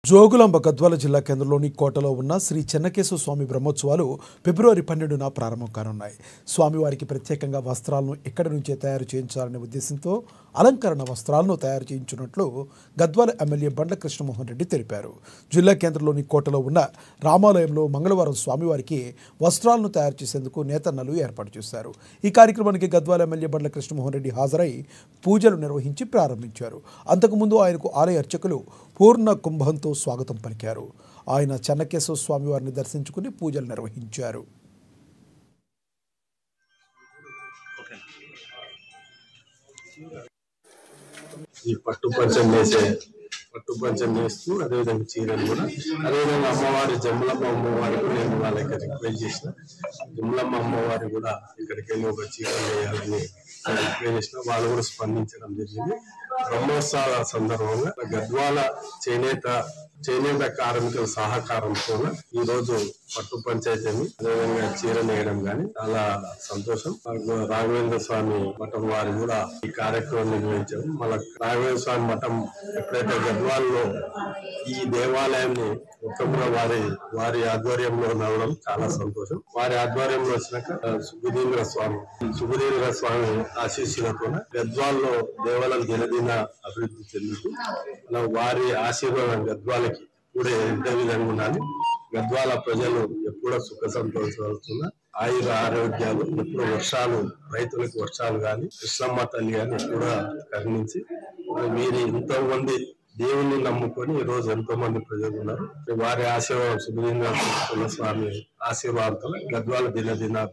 జోగులాంబ గద్వాల జిల్లా కేంద్రంలోని కోటలో ఉన్న శ్రీ చెన్నకేశవ స్వామి బ్రహ్మోత్సవాలు ఫిబ్రవరి 12న ప్రారంభం కానున్నాయి. స్వామివారికి ప్రత్యేకంగా వస్త్రాలను ఇక్కడి నుంచే తయారు చేయించాలనే ఉద్దేశంతో అలంకరణ వస్త్రాలను తయారు చేయించినట్లు గద్వాల ఎమ్మెల్యే బండ్ల కృష్ణమోహన్ రెడ్డి తెలిపారు. జిల్లా కేంద్రంలోని కోటలో ఉన్న రామాలయంలో మంగళవారం స్వామివారికి వస్త్రాలను తయారు చేసేందుకు నేతన్నలు ఏర్పాటు చేశారు. ఈ కార్యక్రమానికి గద్వాల ఎమ్మెల్యే బండ్ల కృష్ణమోహన్ రెడ్డి హాజరై పూజలు నిర్వహించి ప్రారంభించారు. అంతకుముందు ఆయనకు ఆలయ అర్చకులు పూర్ణ కుంభంతో స్వాగతం పలికారు. ఆయన చెన్నకేశవ స్వామి వారిని దర్శించుకుని పూజలు నిర్వహించారు. ఈ పట్టు పంచం వేస్తూ అదేవిధంగా చీరలు కూడా అదేవిధంగా అమ్మవారి జమ్ములమ్మ అమ్మవారికి నేను వాళ్ళకి రిక్వెస్ట్ చేసిన జమ్ములమ్మ అమ్మవారి కూడా ఇక్కడికి వెళ్ళి ఒక చీర వేయాలని రిక్వెస్ట్ చేసిన వాళ్ళు కూడా స్పందించడం జరిగింది. బ్రహ్మోత్సవాల సందర్భంగా గద్వాల చేనేత కార్మికుల సహకారంతో ఈ రోజు పట్టు పంచాయతీని అదేవిధంగా చీర నేయడం కానీ చాలా సంతోషం. రాఘవేంద్ర స్వామి మఠం వారు కూడా ఈ కార్యక్రమం నిర్వహించారు. మళ్ళీ రాఘవేంద్ర స్వామి మఠం ఎప్పుడైతే గద్వాల్లో ఈ దేవాలయాన్ని మొత్తంలో వారి ఆధ్వర్యంలో నడవడం చాలా సంతోషం. వారి ఆధ్వర్యంలో వచ్చినాక సుబుధీంద్ర స్వామి ఆశీస్సులతో గద్వాల్లో దేవాలయం దినదిన అభివృద్ధి చెందుతూ వారి ఆశీర్వాదం గద్వాలకి కూడా ఎంత విధంగా ఉండాలి. గద్వాల ప్రజలు ఎప్పుడో సుఖ సంతోషాలుతున్న ఆయుర ఆరోగ్యాలు ఎప్పుడు రైతులకు వర్షాలు కానీ కృష్ణమ్మ తల్లి కానీ ఎప్పుడూ కరుణించి వీరి ఎంతో మంది దేవుణ్ణి నమ్ముకొని ఈ రోజు ఎంతో మంది ప్రజలు ఉన్నారు. వారి ఆశీర్వాదం సుబుధీంద్ర స్వామి ఆశీర్వాదంతో గద్వాల దినదిన